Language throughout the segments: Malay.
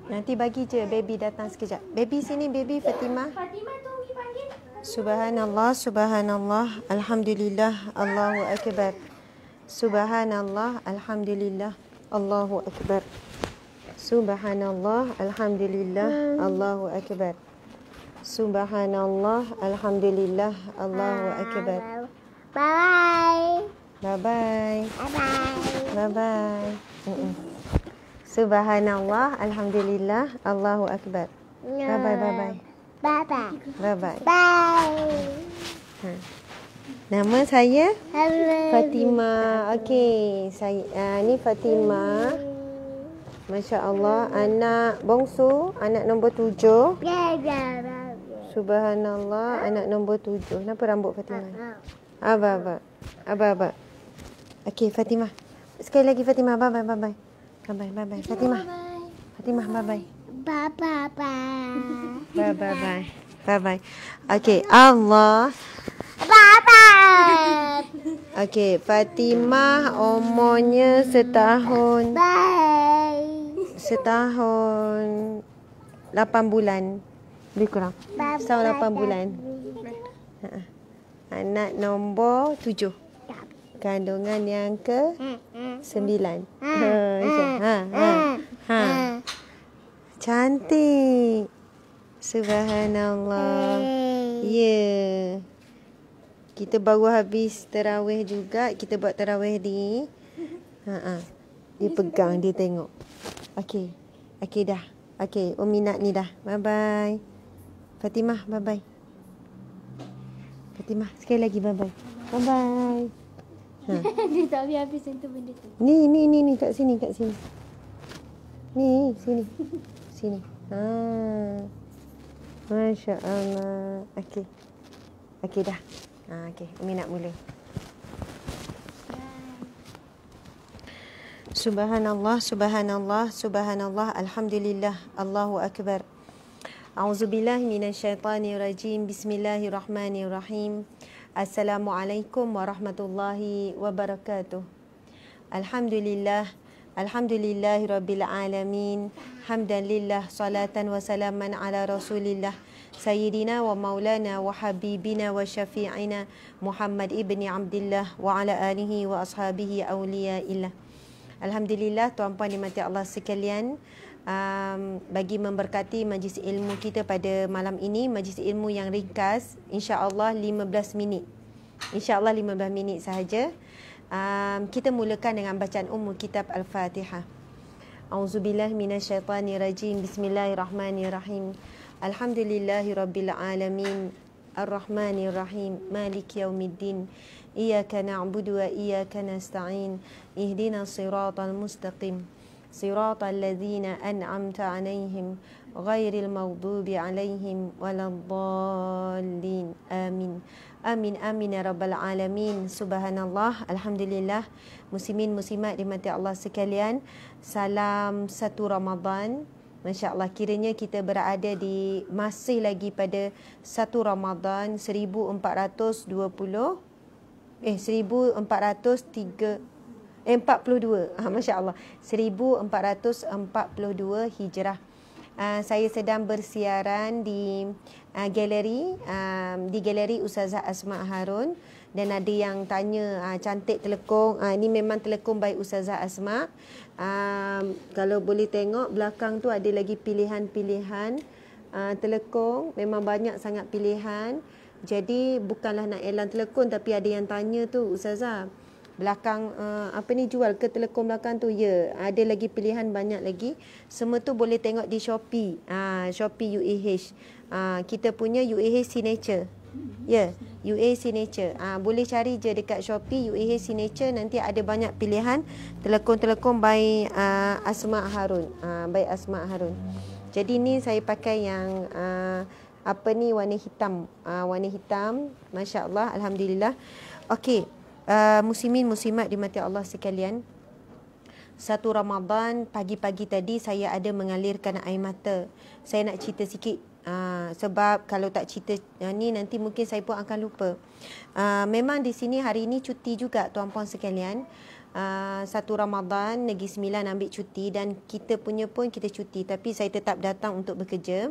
Nanti bagi je baby datang sekejap. Baby sini, baby Fatimah. Fatimah tu pergi panggil. Subhanallah, subhanallah, alhamdulillah, Allahu akbar. Subhanallah, alhamdulillah, Allahu akbar. Subhanallah, alhamdulillah, Allahu akbar. Subhanallah, alhamdulillah, Allahu akbar. Bye. Bye bye. Bye. Bye bye. Subhanallah, alhamdulillah, Allahu akbar. Bye bye, bye bye. Bye bye. Bye bye. Bye. Nama saya Fatimah. Okey, saya ni Fatimah. Masya-Allah, anak bongsu, anak nombor 7. Subhanallah, anak nombor 7. Kenapa rambut Fatimah? Aba. Okey, Fatimah. Sekali lagi Fatimah. Bye bye. Bye. Fatimah. Fatimah, bye. Bye. Okey, Allah. Okey, Fatimah umurnya setahun 8 bulan. Lebih kurang. Setahun 8 bulan. Anak nombor 7. Kandungan yang ke 9. Cantik. Subhanallah. Ya. Kita baru habis tarawih juga. Kita buat tarawih di dia pegang, dia tengok. Okey dah. Okey, Umi nak ni dah. Bye bye. Fatimah, bye bye. Fatimah, sekali lagi bye bye. Bye bye. Dia tak habis sentuh benda tu. Ni kat sini. Ni, sini. Masya-Allah. Okey dah. Okey, Umi nak mula. Subhanallah, alhamdulillah, Allahu akbar. A'udzubillahi minasyaitanirrajim. Bismillahirrahmanirrahim. Assalamualaikum warahmatullahi wabarakatuh. Alhamdulillahi rabbil alamin. Hamdanillah, salatan wa salaman ala rasulillah Sayyidina wa maulana wa habibina wa syafi'ina Muhammad ibni Abdillah wa ala alihi wa ashabihi awliyaillah. Alhamdulillah, tuan-puan dimati Allah sekalian, bagi memberkati majlis ilmu kita pada malam ini, majlis ilmu yang ringkas, insya-Allah 15 minit. Insya-Allah 15 minit sahaja. Kita mulakan dengan bacaan kitab Al-Fatihah. Auzubillahi minasyaitanirrajim. Bismillahirrahmanirrahim. Alhamdulillahirabbil alamin. Ar-Rahmanir-Rahim. Maliki yaumiddin. Iyyaka na'budu wa iyyaka nasta'in. Ihdinas siratal mustaqim. Siratal ladzina an'amta 'alaihim ghairil maghdubi 'alaihim waladdallin. Amin. Amin ya rabbal alamin. Subhanallah, alhamdulillah. Muslimin muslimat dimati Allah sekalian, salam satu Ramadan. Masya-Allah, kiranya kita berada di masih lagi pada 1 Ramadan 1442. Masya-Allah. 1442 Hijrah. Saya sedang bersiaran di galeri Ustazah Asma Harun, dan ada yang tanya cantik telekong. Ini memang telekong by Ustazah Asma. Kalau boleh tengok belakang tu ada lagi pilihan-pilihan telekong. Memang banyak sangat pilihan. Jadi bukanlah nak elan telekong, tapi ada yang tanya tu, Ustazah, belakang jual ke telekong belakang tu? Ya, ada lagi pilihan, banyak lagi. Semua tu boleh tengok di Shopee. Shopee UAH. Kita punya UAH Signature. Ya, UAH Signature. Boleh cari je dekat Shopee UAH Signature, nanti ada banyak pilihan telekong-telekong by Asma Harun. By Asma Harun. Jadi ni saya pakai yang warna hitam. Warna hitam. Masya-Allah, alhamdulillah. Okey. Muslimin muslimat dimati Allah sekalian, 1 Ramadan pagi-pagi tadi saya ada mengalirkan air mata. Saya nak cerita sikit, sebab kalau tak cerita ni nanti mungkin saya pun akan lupa. Memang di sini hari ini cuti juga tuan-puan sekalian. satu Ramadan Negeri Sembilan ambil cuti, dan kita punya pun kita cuti, tapi saya tetap datang untuk bekerja.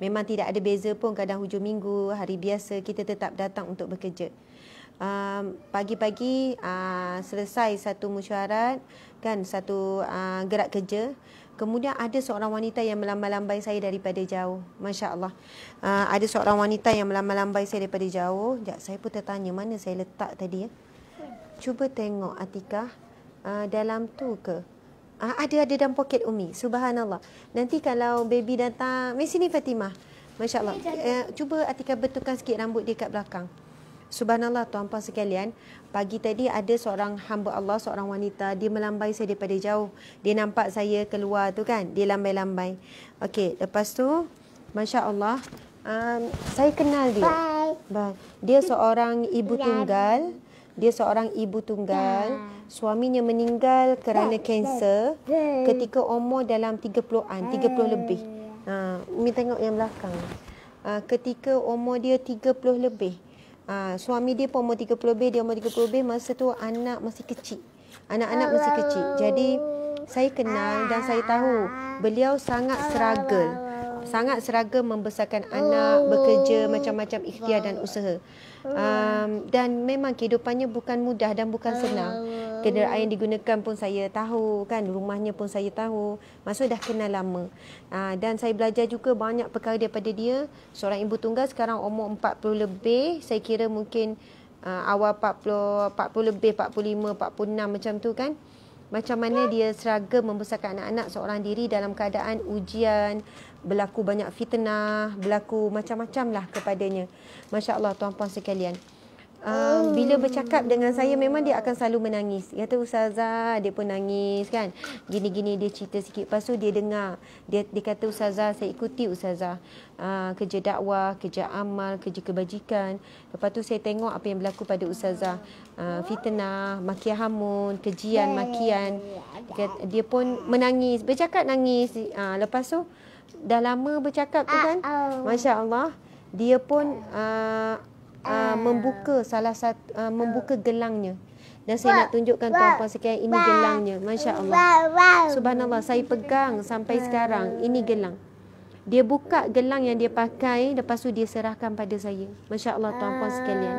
Memang tidak ada beza pun, kadang hujung minggu, hari biasa kita tetap datang untuk bekerja. Pagi-pagi selesai satu mesyuarat, kan, satu gerak kerja. Kemudian ada seorang wanita yang melambai-lambai saya daripada jauh. Masya Allah. Ada seorang wanita yang melambai-lambai saya daripada jauh. Sekejap, saya pun tertanya mana saya letak tadi. Cuba tengok Atikah, dalam tu ke? Ada dalam poket Umi. Subhanallah. Nanti kalau baby datang, mari sini Fatimah. Masya Allah. Cuba Atikah betulkan sikit rambut dia kat belakang. Subhanallah tuan-puan sekalian, pagi tadi ada seorang hamba Allah, seorang wanita, dia melambai saya daripada jauh. Dia nampak saya keluar tu kan, dia lambai-lambai. Okey, lepas tu Masya Allah, saya kenal dia. Bye. Dia seorang ibu tunggal. Dia seorang ibu tunggal. Suaminya meninggal kerana kanser ketika umur dalam 30-an, 30 lebih. Umi tengok yang belakang. Ketika umur dia 30 lebih. Suami dia pun umur 30 lebih, dia umur 30 lebih, masa tu anak masih kecil. Anak-anak masih kecil. Jadi saya kenal dan saya tahu beliau sangat struggle. Sangat struggle membesarkan anak, bekerja, macam-macam ikhtiar dan usaha. Dan memang kehidupannya bukan mudah dan bukan senang. Kenderaan yang digunakan pun saya tahu, kan, rumahnya pun saya tahu. Maksud dah kenal lama. Dan saya belajar juga banyak perkara daripada dia. Seorang ibu tunggal, sekarang umur 40 lebih. Saya kira mungkin awal 40 lebih, 45, 46 macam tu kan. Macam mana dia struggle membesarkan anak-anak seorang diri dalam keadaan ujian, berlaku banyak fitnah, berlaku macam-macam lah kepadanya. Masya Allah tuan-puan sekalian. Bila bercakap dengan saya, memang dia akan selalu menangis. Dia kata, Ustazah, dia pun nangis kan. Gini-gini dia cerita sikit. Lepas tu dia dengar. Dia kata, Ustazah, saya ikuti Ustazah. Kerja dakwah, kerja amal, kerja kebajikan. Lepas tu saya tengok apa yang berlaku pada Ustazah. Fitnah, makian hamun, kejian, makian. Dia pun menangis. Bercakap nangis. Lepas tu, dah lama bercakap tu kan. Masya Allah. Dia pun membuka membuka gelangnya, dan saya nak tunjukkan tuan-puan sekalian, ini gelangnya. Masya Allah. Subhanallah, saya pegang sampai sekarang. Ini gelang. Dia buka gelang yang dia pakai, lepas tu dia serahkan pada saya. Masya Allah tuan-puan sekalian.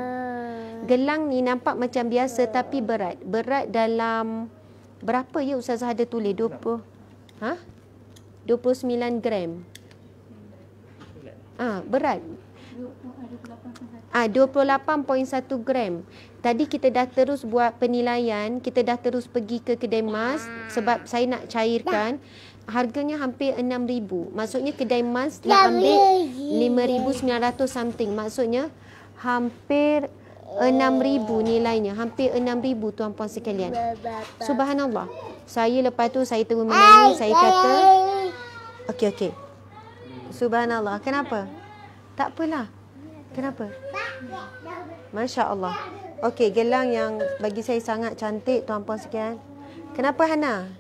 Gelang ni nampak macam biasa tapi berat. Berat dalam berapa ya Ustazah ada tulis? 29 gram. Berat. 28.1 gram. Tadi kita dah terus buat penilaian, kita dah terus pergi ke kedai emas sebab saya nak cairkan. Harganya hampir 6,000. Maksudnya kedai emas nak ambil 5,900 something. Maksudnya hampir 6,000 nilainya. Hampir 6,000 tuan-puan sekalian. Subhanallah. Saya lepas tu saya terus menangis. Saya kata, okey. Subhanallah. Kenapa? Tak apalah. Kenapa? Masya Allah. Okey, gelang yang bagi saya sangat cantik tuan-puan sekalian. Kenapa Hana?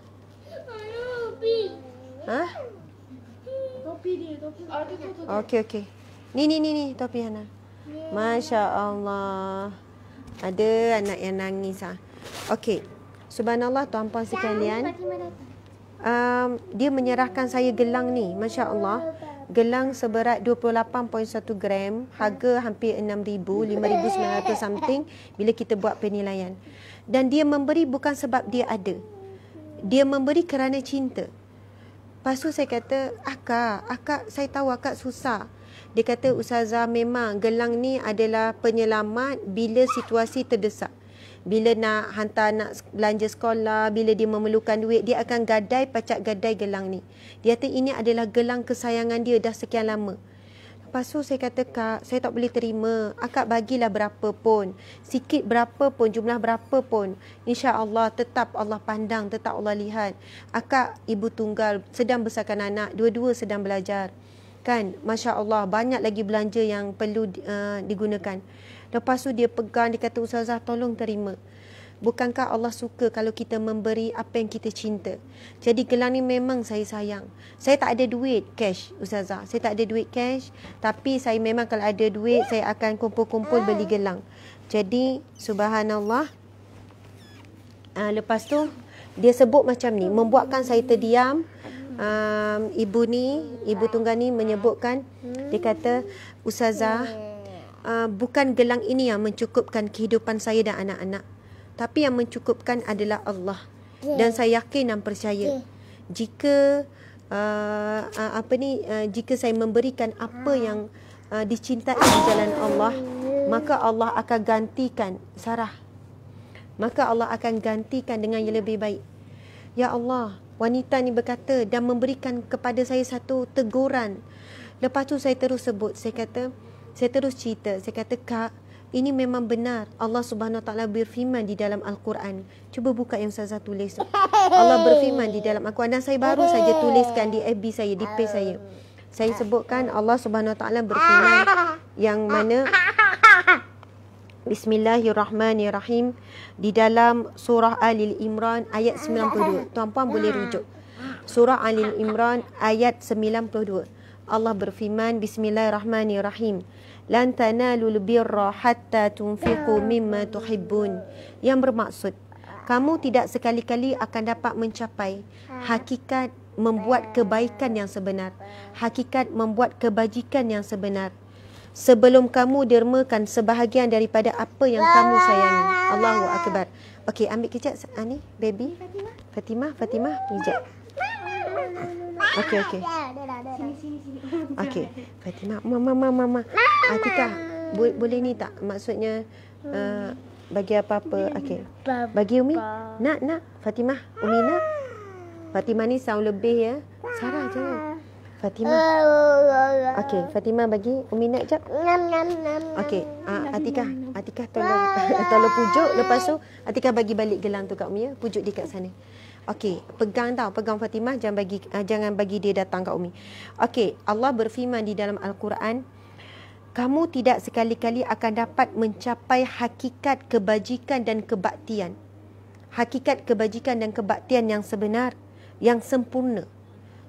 Topi dia, topi. Okey. Ni topi Hana. Masya Allah. Ada anak yang nangis. Okey. Subhanallah tuan-puan sekalian. Dia menyerahkan saya gelang ni. Masya Allah. Gelang seberat 28.1 gram, harga hampir 6,000, 5,900 something bila kita buat penilaian. Dan dia memberi bukan sebab dia ada. Dia memberi kerana cinta. Lepas tu saya kata, akak saya tahu akak susah. Dia kata, Ustazah, memang gelang ni adalah penyelamat bila situasi terdesak. Bila nak hantar anak belanja sekolah, bila dia memerlukan duit, dia akan pacak gadai gelang ni. Dia kata ini adalah gelang kesayangan dia dah sekian lama. Lepas tu saya kata, Kak, saya tak boleh terima. Akak bagilah berapa pun. Sikit berapa pun, jumlah berapa pun. InsyaAllah tetap Allah pandang, tetap Allah lihat. Akak ibu tunggal, sedang besarkan anak, dua-dua sedang belajar. Kan, Masya Allah, banyak lagi belanja yang perlu digunakan. Lepas tu dia pegang, dia kata, Ustazah tolong terima. Bukankah Allah suka kalau kita memberi apa yang kita cinta? Jadi gelang ni memang saya sayang. Saya tak ada duit cash Ustazah. Saya tak ada duit cash. Tapi saya memang kalau ada duit, saya akan kumpul-kumpul beli gelang. Jadi subhanallah. Lepas tu dia sebut macam ni, membuatkan saya terdiam. Ibu tunggal ni menyebutkan, dia kata, Ustazah, bukan gelang ini yang mencukupkan kehidupan saya dan anak-anak, tapi yang mencukupkan adalah Allah. Dan saya yakin dan percaya jika jika saya memberikan apa yang dicintai di jalan Allah, maka Allah akan gantikan Sarah. Maka Allah akan gantikan dengan yang lebih baik. Ya Allah, wanita ni berkata dan memberikan kepada saya satu teguran. Lepas tu saya terus sebut, saya terus cerita, saya kata, Kak, ini memang benar. Allah Subhanahu Wa Taala berfirman di dalam Al-Quran. Cuba buka yang Ustazah tulis. Allah berfirman di dalam Al-Quran, dan saya baru saja tuliskan di FB saya, di page saya. Saya sebutkan Allah Subhanahu Wa Taala berfirman yang mana Bismillahirrahmanirrahim di dalam surah Al-Imran ayat 92. Tuan-puan boleh rujuk. Surah Al-Imran ayat 92. Allah berfirman, Bismillahirrahmanirrahim. Lan tanalul birra hatta tunfiqu mimma tuhibbun. Yang bermaksud, kamu tidak sekali-kali akan dapat mencapai hakikat membuat kebaikan yang sebenar, hakikat membuat kebajikan yang sebenar, sebelum kamu dermakan sebahagian daripada apa yang kamu sayangi. Allahu Akbar. Okey, ambil kejap ni, baby. Fatimah, kejap. Okey. Okey, Fatimah. Mama. Atika, boleh ni tak? Maksudnya bagi apa-apa. Okey. Bagi Umi. Nak. Fatimah, Umi nak. Fatimah ni sound lebih ya. Sarah jangan. Fatimah. Okey, Fatimah bagi Umi nak jap. Okey, Atika tolong pujuk. Lepas tu Atika bagi balik gelang tu kat Umi ya. Pujuk dia kat sana. Okey, pegang Fatimah, jangan bagi dia datang kat Umi. Okey, Allah berfirman di dalam Al-Quran, kamu tidak sekali-kali akan dapat mencapai hakikat kebajikan dan kebaktian. Hakikat kebajikan dan kebaktian yang sebenar, yang sempurna,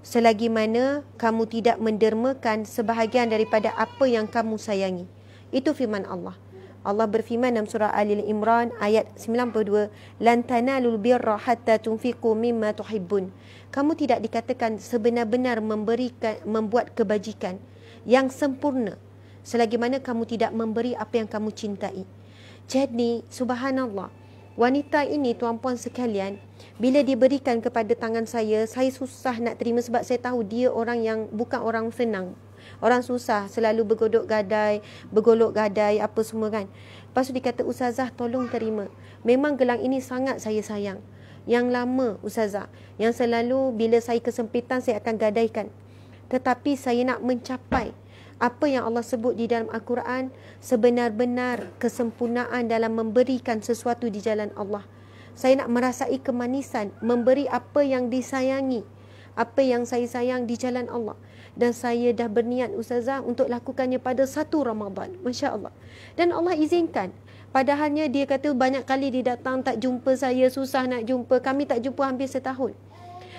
selagi mana kamu tidak mendermakan sebahagian daripada apa yang kamu sayangi. Itu firman Allah. Allah berfirman dalam surah Al-Imran ayat 92, Lan tanalul birra hatta tunfiqu mimma tuhibbun. Kamu tidak dikatakan sebenar-benar membuat kebajikan yang sempurna selagi mana kamu tidak memberi apa yang kamu cintai. Jadi, subhanallah, wanita ini, tuan-puan sekalian, bila diberikan kepada tangan saya susah nak terima sebab saya tahu dia orang yang bukan orang senang. Orang susah, selalu bergolok gadai apa semua kan. Lepas tu dikata, Ustazah tolong terima. Memang gelang ini sangat saya sayang. Yang lama Ustazah, yang selalu bila saya kesempitan saya akan gadaikan. Tetapi saya nak mencapai apa yang Allah sebut di dalam Al-Quran, sebenar-benar kesempurnaan dalam memberikan sesuatu di jalan Allah. Saya nak merasai kemanisan, memberi apa yang disayangi, apa yang saya sayang di jalan Allah. Dan saya dah berniat Ustazah untuk lakukannya pada 1 Ramadan. Masya Allah. Dan Allah izinkan. Padahalnya dia kata banyak kali dia datang tak jumpa saya, susah nak jumpa. Kami tak jumpa hampir setahun.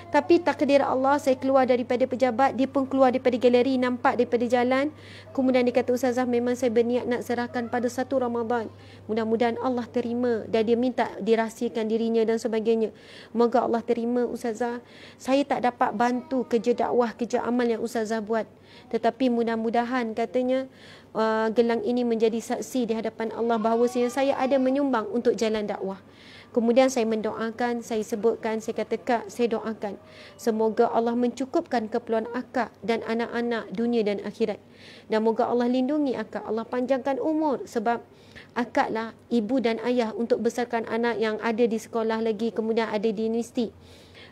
Tapi takdir Allah, saya keluar daripada pejabat, dia pun keluar daripada galeri, nampak daripada jalan. Kemudian dia kata, Ustazah memang saya berniat nak serahkan pada 1 Ramadan. Mudah-mudahan Allah terima. Dan dia minta dirahsiakan dirinya dan sebagainya. Moga Allah terima Ustazah. Saya tak dapat bantu kerja dakwah, kerja amal yang Ustazah buat. Tetapi mudah-mudahan katanya gelang ini menjadi saksi di hadapan Allah bahawasanya saya ada menyumbang untuk jalan dakwah. Kemudian saya mendoakan, saya sebutkan, saya kata, Kak, saya doakan semoga Allah mencukupkan keperluan akak dan anak-anak dunia dan akhirat. Dan moga Allah lindungi akak, Allah panjangkan umur, sebab akak lah ibu dan ayah untuk besarkan anak yang ada di sekolah lagi, kemudian ada di universiti.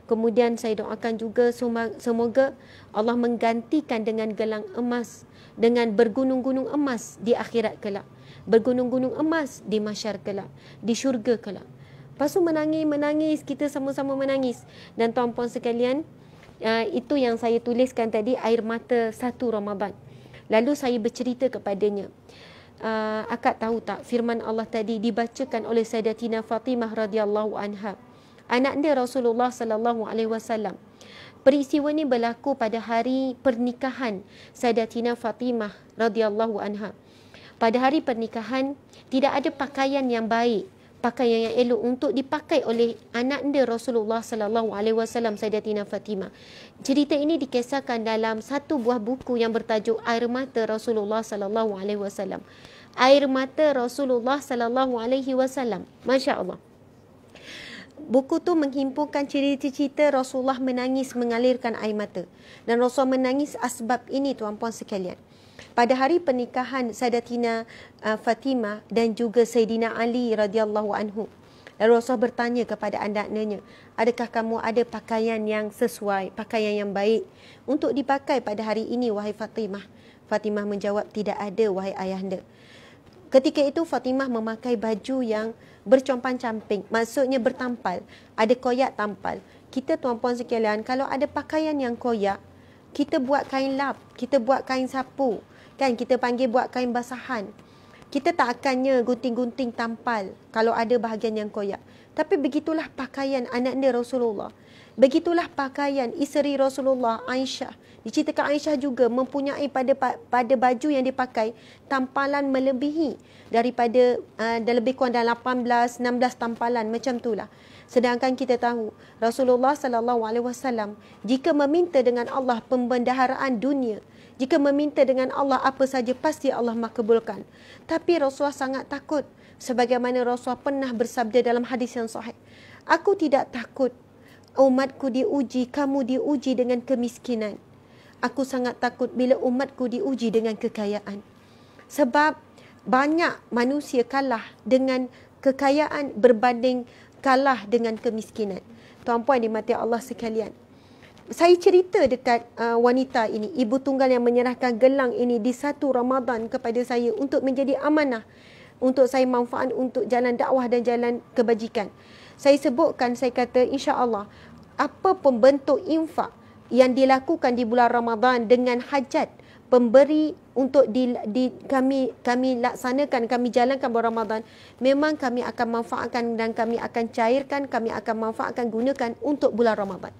Kemudian saya doakan juga semoga Allah menggantikan dengan gelang emas, dengan bergunung-gunung emas di akhirat kelak, bergunung-gunung emas di mahsyar kelak, di syurga kelak. Lepas tu menangis, kita sama-sama menangis. Dan tuan-puan sekalian, itu yang saya tuliskan tadi, air mata 1 Ramadan. Lalu saya bercerita kepadanya, akak tahu tak firman Allah tadi dibacakan oleh Sayyidatina Fatimah radhiyallahu anha, anak dia Rasulullah sallallahu alaihi wasallam. Peristiwa ini berlaku pada hari pernikahan Sayyidatina Fatimah radhiyallahu anha. Pada hari pernikahan tidak ada pakaian yang baik pakaian yang elok untuk dipakai oleh anak anda Rasulullah sallallahu alaihi wasallam, Sayyidatina Fatimah. Cerita ini dikisahkan dalam satu buah buku yang bertajuk Air Mata Rasulullah sallallahu alaihi wasallam. Air Mata Rasulullah sallallahu alaihi wasallam. Masya-Allah. Buku tu menghimpunkan cerita-cerita Rasulullah menangis mengalirkan air mata. Dan Rasulullah menangis asbab ini, tuan-puan sekalian. Pada hari pernikahan Sayyidatina Fatimah dan juga Sayyidina Ali radhiyallahu anhu, lalu Rasulullah bertanya kepada anak-anaknya, adakah kamu ada pakaian yang sesuai, pakaian yang baik untuk dipakai pada hari ini wahai Fatimah? Fatimah menjawab, tidak ada wahai ayahanda. Ketika itu Fatimah memakai baju yang bercompang-camping, maksudnya bertampal, ada koyak tampal. Kita tuan-puan sekalian, kalau ada pakaian yang koyak, kita buat kain lap, kita buat kain sapu, kan, kita panggil buat kain basahan. Kita tak akannya gunting-gunting tampal kalau ada bahagian yang koyak. Tapi begitulah pakaian anak anda Rasulullah. Begitulah pakaian isteri Rasulullah, Aisyah. Diceritakan Aisyah juga mempunyai pada baju yang dipakai tampalan melebihi daripada lebih kurang dalam 18, 16 tampalan macam itulah. Sedangkan kita tahu Rasulullah sallallahu alaihi wasallam jika meminta dengan Allah pembendaharaan dunia, jika meminta dengan Allah apa saja pasti Allah makbulkan. Tapi Rasulullah sangat takut, sebagaimana Rasulullah pernah bersabda dalam hadis yang sahih, aku tidak takut umatku diuji, kamu diuji dengan kemiskinan. Aku sangat takut bila umatku diuji dengan kekayaan. Sebab banyak manusia kalah dengan kekayaan berbanding kalah dengan kemiskinan. Tuan-puan dimati Allah sekalian, saya cerita dekat wanita ini, ibu tunggal yang menyerahkan gelang ini di satu Ramadan kepada saya untuk menjadi amanah untuk saya manfaat untuk jalan dakwah dan jalan kebajikan. Saya sebutkan, saya kata insya-Allah apa pun bentuk infak yang dilakukan di bulan Ramadan dengan hajat pemberi untuk kami laksanakan, kami jalankan bulan Ramadan, memang kami akan manfaatkan dan kami akan cairkan, kami akan manfaatkan, gunakan untuk bulan Ramadan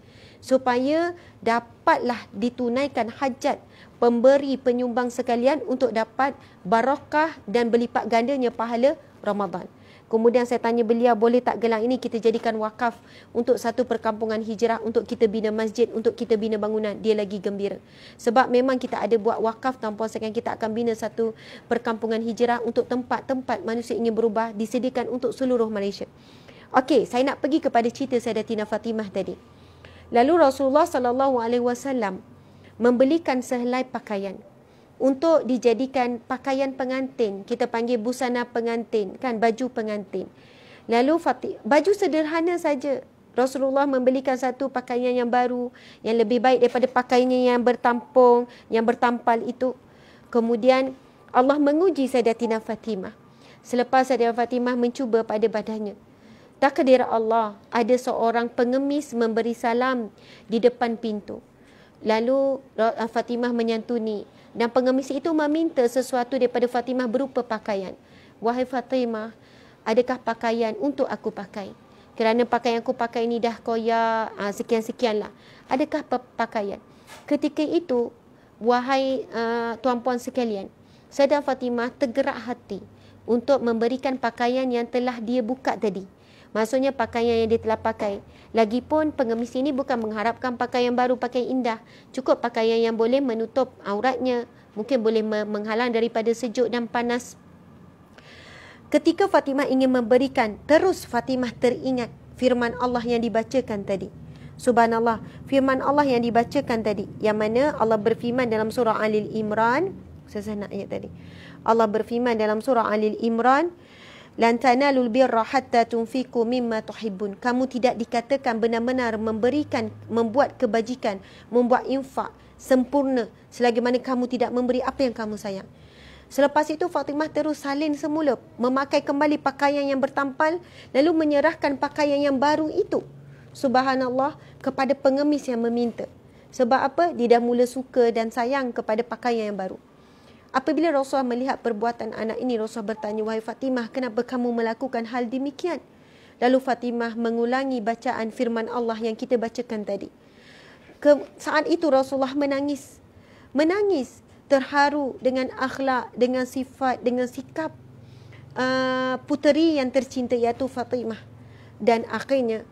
supaya dapatlah ditunaikan hajat pemberi penyumbang sekalian untuk dapat barakah dan berlipat gandanya pahala Ramadan. Kemudian saya tanya beliau, boleh tak gelang ini kita jadikan wakaf untuk satu perkampungan hijrah, untuk kita bina masjid, untuk kita bina bangunan. Dia lagi gembira. Sebab memang kita ada buat wakaf, tanpa sekian kita akan bina satu perkampungan hijrah untuk tempat-tempat manusia ingin berubah, disediakan untuk seluruh Malaysia. Okey, saya nak pergi kepada cerita Sayyidatina Fatimah tadi. Lalu Rasulullah sallallahu alaihi wasallam membelikan sehelai pakaian untuk dijadikan pakaian pengantin. Kita panggil busana pengantin, kan, baju pengantin. Lalu baju sederhana saja. Rasulullah membelikan satu pakaian yang baru, yang lebih baik daripada pakaiannya yang bertampung, yang bertampal itu. Kemudian Allah menguji Sayyidatina Fatimah. Selepas Sayyidatina Fatimah mencuba pada badannya, takdir Allah, ada seorang pengemis memberi salam di depan pintu. Lalu Fatimah menyantuni dan pengemis itu meminta sesuatu daripada Fatimah berupa pakaian. Wahai Fatimah, adakah pakaian untuk aku pakai? Kerana pakaian aku pakai ini dah koyak, sekian-sekian lah. Adakah pakaian? Ketika itu, wahai tuan-puan sekalian, Sayyidah Fatimah tergerak hati untuk memberikan pakaian yang telah dia buka tadi. Maksudnya pakaian yang dia telah pakai. Lagipun pengemis ini bukan mengharapkan pakaian baru, pakaian indah. Cukup pakaian yang boleh menutup auratnya, mungkin boleh menghalang daripada sejuk dan panas. Ketika Fatimah ingin memberikan, terus Fatimah teringat firman Allah yang dibacakan tadi. Subhanallah, firman Allah yang dibacakan tadi, yang mana Allah berfirman dalam surah Al-Imran. Saya nak ayat tadi. Allah berfirman dalam surah Al-Imran, lan tanalul birra hatta tunfiqu mimma tuhibbun. Kamu tidak dikatakan benar-benar memberikan, membuat kebajikan, membuat infak sempurna selagi mana kamu tidak memberi apa yang kamu sayang. Selepas itu Fatimah terus salin semula, memakai kembali pakaian yang bertampal, lalu menyerahkan pakaian yang baru itu, subhanallah, kepada pengemis yang meminta. Sebab apa? Dia dah mula suka dan sayang kepada pakaian yang baru. Apabila Rasulullah melihat perbuatan anak ini, Rasulullah bertanya, wahai Fatimah, kenapa kamu melakukan hal demikian? Lalu Fatimah mengulangi bacaan firman Allah yang kita bacakan tadi. Saat itu Rasulullah menangis. Menangis, terharu dengan akhlak, dengan sifat, dengan sikap puteri yang tercinta iaitu Fatimah. Dan akhirnya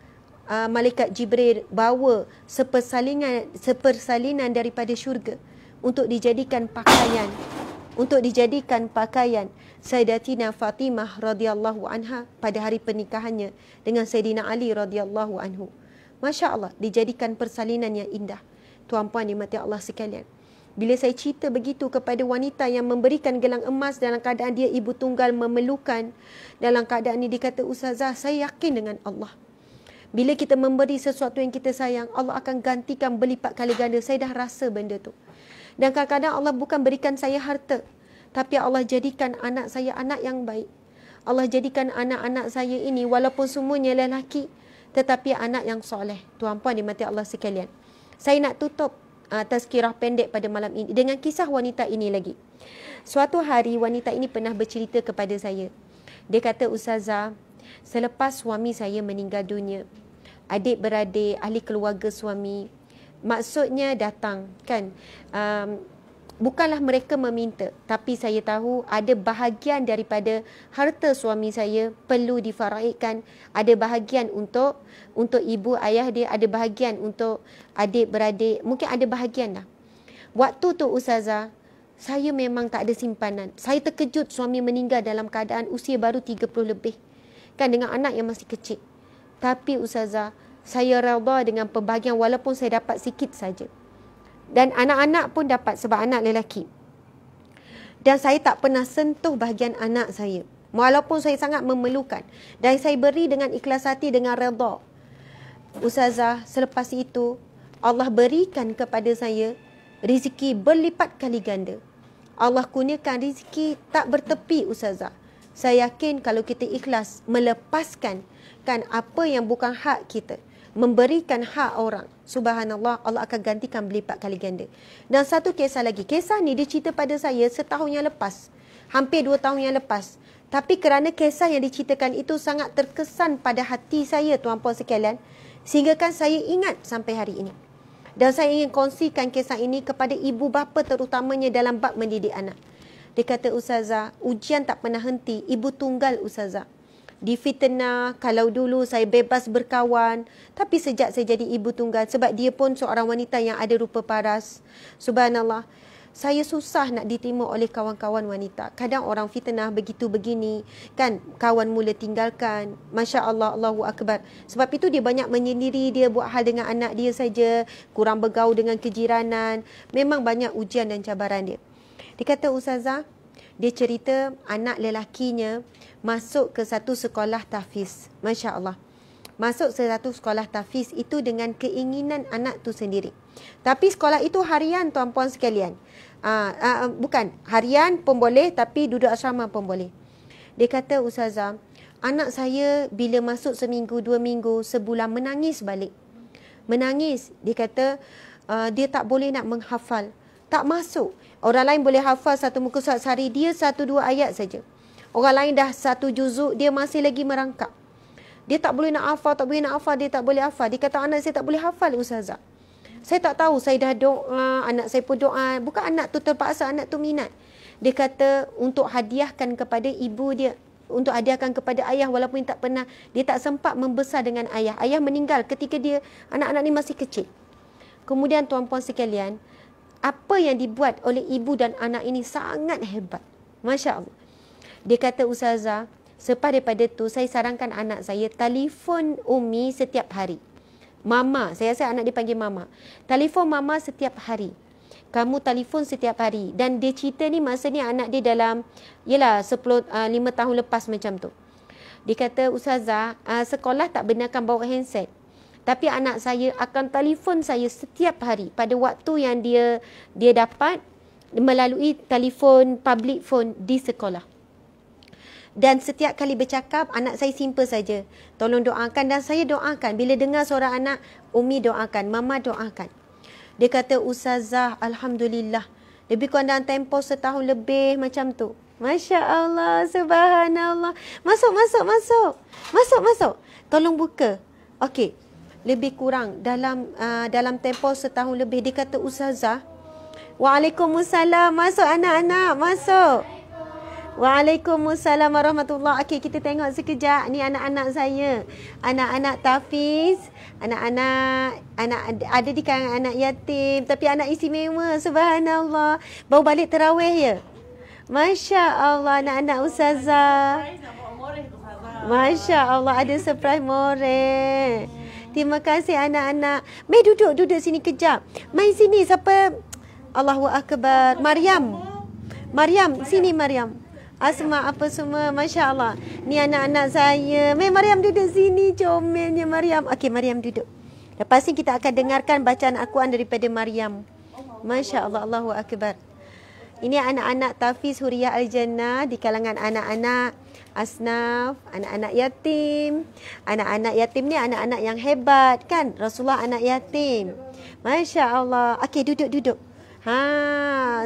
malaikat Jibril bawa sepersalinan daripada syurga untuk dijadikan pakaian, Sayyidatina Fatimah radhiyallahu anha pada hari pernikahannya dengan Sayyidina Ali radhiyallahu anhu. Masya Allah, dijadikan persalinan yang indah. Tuan-puan dimati Allah sekalian, bila saya cerita begitu kepada wanita yang memberikan gelang emas dalam keadaan dia ibu tunggal, memerlukan, dalam keadaan ini dia kata, Ustazah, saya yakin dengan Allah. Bila kita memberi sesuatu yang kita sayang, Allah akan gantikan berlipat kali ganda. Saya dah rasa benda tu. Dan kadang-kadang Allah bukan berikan saya harta, tapi Allah jadikan anak saya anak yang baik. Allah jadikan anak-anak saya ini walaupun semuanya lelaki, tetapi anak yang soleh. Tuan-puan dimati Allah sekalian, saya nak tutup tazkirah pendek pada malam ini dengan kisah wanita ini lagi. Suatu hari wanita ini pernah bercerita kepada saya. Dia kata, Ustazah, selepas suami saya meninggal dunia, adik-beradik, ahli keluarga suami, maksudnya datang kan, bukanlah mereka meminta, tapi saya tahu ada bahagian daripada harta suami saya perlu difaraidkan, ada bahagian untuk ibu ayah dia, ada bahagian untuk adik-beradik, mungkin ada bahagian lah. Waktu tu Ustazah, saya memang tak ada simpanan. Saya terkejut suami meninggal dalam keadaan usia baru 30 lebih, kan, dengan anak yang masih kecil. Tapi Ustazah, saya redha dengan pembahagian walaupun saya dapat sikit saja. Dan anak-anak pun dapat sebab anak lelaki. Dan saya tak pernah sentuh bahagian anak saya, walaupun saya sangat memerlukan. Dan saya beri dengan ikhlas hati, dengan redha. Ustazah, selepas itu Allah berikan kepada saya rezeki berlipat kali ganda. Allah kurniakan rezeki tak bertepi Ustazah. Saya yakin kalau kita ikhlas melepaskan kan apa yang bukan hak kita, memberikan hak orang, subhanallah, Allah akan gantikan berlipat kali ganda. Dan satu kisah lagi. Kisah ni dia cerita pada saya setahun yang lepas, hampir 2 tahun yang lepas. Tapi kerana kisah yang diceritakan itu sangat terkesan pada hati saya, tuan-puan sekalian, sehingga kan saya ingat sampai hari ini. Dan saya ingin kongsikan kisah ini kepada ibu bapa terutamanya dalam bab mendidik anak. Dia kata, Ustazah, ujian tak pernah henti. Ibu tunggal Ustazah, difitnah. Kalau dulu saya bebas berkawan, tapi sejak saya jadi ibu tunggal, sebab dia pun seorang wanita yang ada rupa paras, subhanallah, saya susah nak diterima oleh kawan-kawan wanita. Kadang orang fitnah begitu begini, kan, kawan mula tinggalkan. Masya Allah, Allahu Akbar. Sebab itu dia banyak menyendiri, dia buat hal dengan anak dia saja, kurang bergaul dengan kejiranan. Memang banyak ujian dan cabaran dia. Dia kata, Ustazah, dia cerita anak lelakinya masuk ke satu sekolah tahfiz. Masya Allah. Masuk ke satu sekolah tahfiz itu dengan keinginan anak tu sendiri. Tapi sekolah itu harian, tuan-puan sekalian. Bukan, harian pun boleh, tapi duduk asrama pun boleh. Dia kata, Ustazah, anak saya bila masuk seminggu, 2 minggu, sebulan menangis balik. Menangis. Dia kata, dia tak boleh nak menghafal. Tak masuk. Orang lain boleh hafal satu muka surat sehari, dia 1-2 ayat saja. Orang lain dah 1 juzuk, dia masih lagi merangkak. Dia tak boleh nak hafal, dia tak boleh hafal. Dia kata, anak saya tak boleh hafal, Ustazah. Saya tak tahu, saya dah doa, anak saya pun doa. Bukan anak tu terpaksa, anak tu minat. Dia kata, untuk hadiahkan kepada ibu dia, untuk hadiahkan kepada ayah, walaupun tak pernah, dia tak sempat membesar dengan ayah. Ayah meninggal ketika dia, anak-anak ni masih kecil. Kemudian tuan-puan sekalian, apa yang dibuat oleh ibu dan anak ini sangat hebat. Masya Allah. Dia kata, Ustazah, selepas daripada tu, saya sarankan anak saya telefon Umi setiap hari. Mama, saya rasa anak dia panggil Mama. Telefon Mama setiap hari. Kamu telefon setiap hari. Dan dia cerita ni masa ni anak dia dalam, 5 tahun lepas macam tu. Dia kata, Ustazah, sekolah tak benarkan bawa handset. Tapi anak saya akan telefon saya setiap hari pada waktu yang dia dapat melalui telefon public phone di sekolah. Dan setiap kali bercakap, anak saya simple saja. Tolong doakan, dan saya doakan. Bila dengar suara anak, Umi doakan, Mama doakan. Dia kata, Ustazah, Alhamdulillah. Lebih kurang dalam tempoh setahun lebih macam tu. Masya Allah, subhanallah. Masuk. Tolong buka. Okey. Lebih kurang dalam tempoh setahun lebih. Dia kata, Ustazah, Waalaikumsalam. Masuk anak-anak, masuk. Waalaikumsalam warahmatullahi. Okey, kita tengok sekejap. Ni anak-anak saya. Anak-anak tahfiz, anak-anak ada di kalangan anak yatim tapi anak istimewa. Subhanallah. Baru balik tarawih ya. Masya-Allah, anak-anak ustazah. Masya-Allah, ada surprise more. Terima kasih anak-anak. Mai duduk sini kejap. Mai sini siapa? Allahu akbar. Maryam, sini Maryam. Asma apa semua, masya-Allah. Ni anak-anak saya. Mai Maryam duduk sini, comelnya Maryam. Okey, Maryam duduk. Lepas ni kita akan dengarkan bacaan Al-Quran daripada Maryam. Masya-Allah, Allahu akbar. Ini anak-anak tahfiz Huriyah Al-Jannah di kalangan anak-anak asnaf, anak-anak yatim. Anak-anak yatim ni anak-anak yang hebat kan? Rasulullah anak yatim. Masya-Allah. Okey, duduk.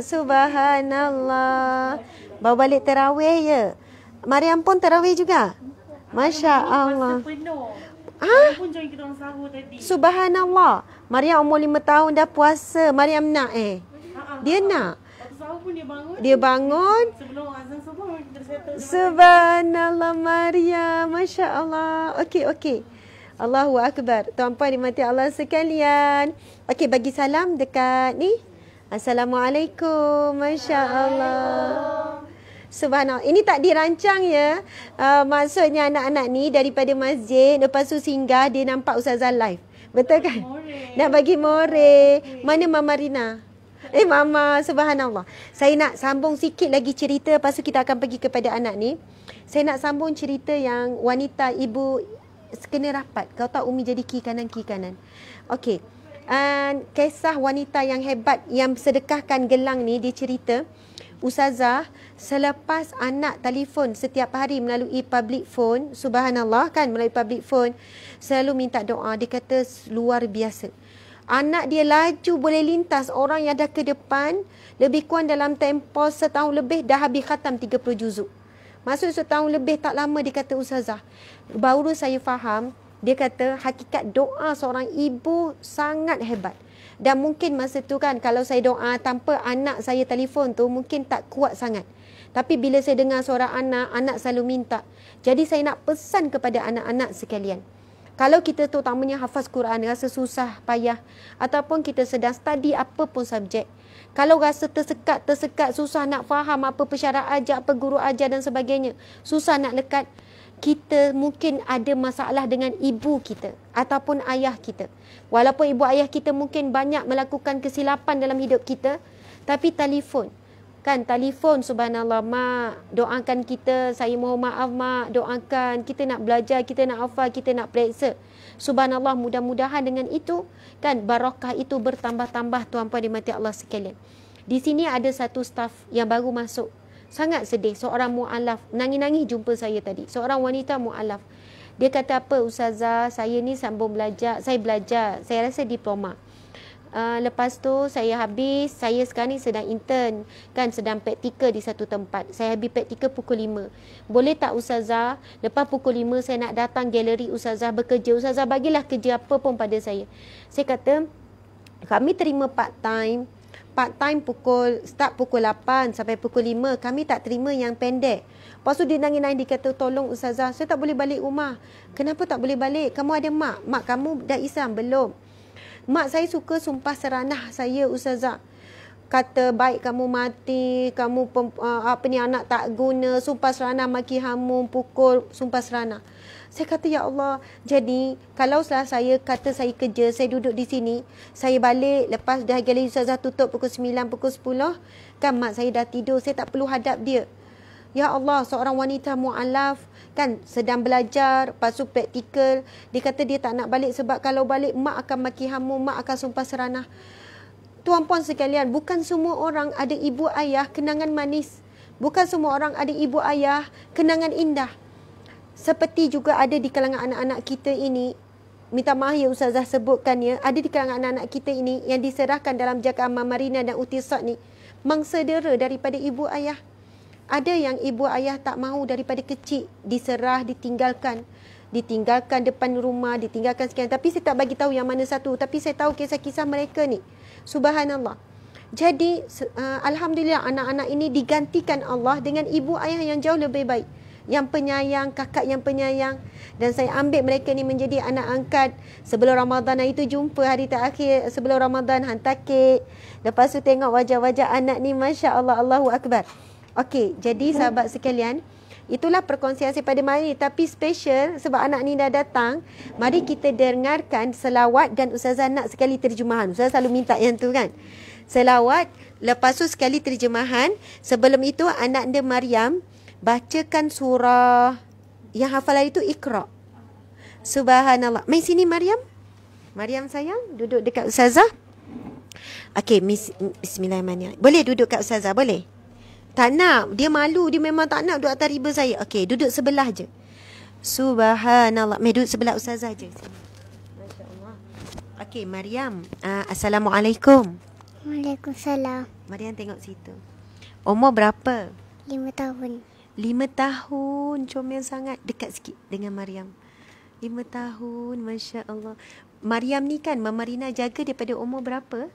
Subhanallah. Bawa balik tarawih ya. Maryam pun tarawih juga. Masya-Allah. Pun join kita orang sahur tadi. Subhanallah. Maryam umur 5 tahun dah puasa. Maryam nak Dia nak. Waktu sahur pun Dia bangun. Sebelum azan subuh kita settle. Subhanallah Maryam. Masya-Allah. Okey. Allahu akbar. Tuan-puan dimati Allah sekalian. Okey, bagi salam dekat ni. Assalamualaikum. Masya-Allah. Subhanallah. Ini tak dirancang ya. Maksudnya anak-anak ni daripada masjid, lepas tu singgah dia nampak Ustazah live. Betul kan? Nak bagi more. Mana Mama Rina? Mama, subhanallah. Saya nak sambung sikit lagi cerita, lepas tu kita akan pergi kepada anak ni. Saya nak sambung cerita yang wanita ibu kena rapat. Kau tahu Umi jadi kiri kanan. Okey. Kisah wanita yang hebat yang sedekahkan gelang ni, dia cerita, Ustazah selepas anak telefon setiap hari melalui public phone, subhanallah kan, melalui public phone, selalu minta doa. Dia kata luar biasa. Anak dia laju boleh lintas orang yang dah ke depan, lebih kurang dalam tempoh setahun lebih dah habis khatam 30 juzuk. Maksud setahun lebih tak lama, dia kata Ustazah. Baru saya faham, dia kata hakikat doa seorang ibu sangat hebat. Dan mungkin masa tu kan, kalau saya doa tanpa anak saya telefon tu, mungkin tak kuat sangat. Tapi bila saya dengar suara anak selalu minta. Jadi saya nak pesan kepada anak-anak sekalian. Kalau kita terutamanya hafaz Quran, rasa susah, payah, ataupun kita sedang study apa pun subjek, kalau rasa tersekat, susah nak faham apa pesyarat ajar, apa guru ajar dan sebagainya, susah nak lekat, kita mungkin ada masalah dengan ibu kita ataupun ayah kita. Walaupun ibu ayah kita mungkin banyak melakukan kesilapan dalam hidup kita, tapi telefon. Kan telefon, subhanallah, mak doakan kita, saya mohon maaf mak, doakan, kita nak belajar, kita nak hafal, kita nak periksa. Subhanallah, mudah-mudahan dengan itu kan barakah itu bertambah-tambah, tuan-puan dimati Allah sekalian. Di sini ada satu staf yang baru masuk. Sangat sedih, seorang mu'alaf, nangis-nangis jumpa saya tadi. Seorang wanita mu'alaf. Dia kata apa, Ustazah, saya ni sambung belajar, saya belajar, saya rasa diploma. Lepas tu saya habis, saya sekarang ni sedang intern kan, sedang praktikal di satu tempat. Saya habis praktikal pukul 5. Boleh tak Ustazah, lepas pukul 5 saya nak datang galeri Ustazah bekerja. Ustazah bagilah kerja apa pun pada saya. Saya kata, kami terima part time start pukul 8 sampai pukul 5. Kami tak terima yang pendek. Lepas tu dia nangis-nangis, dia kata, tolong Ustazah, saya tak boleh balik rumah. Kenapa tak boleh balik? Kamu ada mak? Mak kamu dah Islam belum? Mak saya suka sumpah seranah saya, Ustazah. Kata baik kamu mati, kamu anak tak guna, sumpah seranah, maki hamun, pukul, sumpah seranah. Saya kata, ya Allah, jadi kalau saya kata saya kerja, saya duduk di sini, saya balik lepas dah galeri Ustazah tutup pukul 9, pukul 10, kan mak saya dah tidur, saya tak perlu hadap dia. Ya Allah, seorang wanita mu'alaf kan sedang belajar, lepas tu praktikal. Dia kata dia tak nak balik sebab kalau balik mak akan maki hamun, mak akan sumpah seranah. Tuan-puan sekalian, bukan semua orang ada ibu ayah kenangan manis. Bukan semua orang ada ibu ayah kenangan indah. Seperti juga ada di kalangan anak-anak kita ini, minta maaf ya Ustazah sebutkan ya, ada di kalangan anak-anak kita ini yang diserahkan dalam jagaan Mama Rina dan Utisat ni, mangsa dera daripada ibu ayah. Ada yang ibu ayah tak mahu daripada kecil, diserah, ditinggalkan depan rumah, ditinggalkan sekian. Tapi saya tak bagi tahu yang mana satu, tapi saya tahu kisah-kisah mereka ni. Subhanallah. Jadi alhamdulillah anak-anak ini digantikan Allah dengan ibu ayah yang jauh lebih baik, yang penyayang, kakak yang penyayang. Dan saya ambil mereka ni menjadi anak angkat. Sebelum Ramadan itu jumpa hari terakhir sebelum Ramadan, hantar kek. Lepas tu tengok wajah-wajah anak ni, Masya Allah, Allahu Akbar. Okey, jadi sahabat sekalian, itulah perkongsian saya pada hari ini. Tapi special sebab anak ni dah datang, mari kita dengarkan selawat dan Ustazah nak sekali terjemahan. Ustazah selalu minta yang tu kan. Selawat, lepas tu sekali terjemahan. Sebelum itu anak dia Maryam bacakan surah yang hafalan itu Iqra. Subhanallah. Mai sini Maryam. Maryam sayang, duduk dekat Ustazah. Okey, bismillahirrahmanirrahim. Boleh duduk kat Ustazah, boleh? Tak nak, dia malu, dia memang tak nak duduk atas riba saya. Okey, duduk sebelah je. Subhanallah. Mai duduk sebelah Ustazah je. Sini. Masya-Allah. Okey, Maryam. Assalamualaikum. Waalaikumsalam. Maryam tengok situ. Umur berapa? 5 tahun. 5 tahun. Comel sangat. Dekat sikit dengan Maryam. 5 tahun. Masya Allah. Maryam ni kan Mama Rina jaga daripada umur berapa?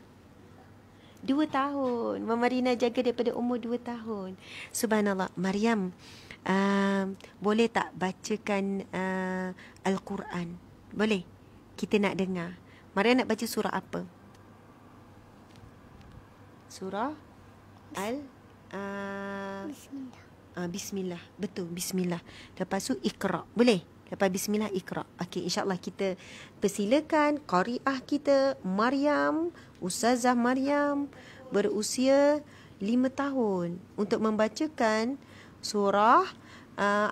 2 tahun. Mama Rina jaga daripada umur 2 tahun. Subhanallah. Maryam, boleh tak bacakan Al-Quran? Boleh? Kita nak dengar. Maryam nak baca surah apa? Surah Bismillah. Betul, Bismillah. Lepas tu Iqra. Boleh? Lepas Bismillah Iqra. Okey, insyaAllah kita persilakan qari'ah kita Maryam, Ustazah Maryam, berusia 5 tahun untuk membacakan surah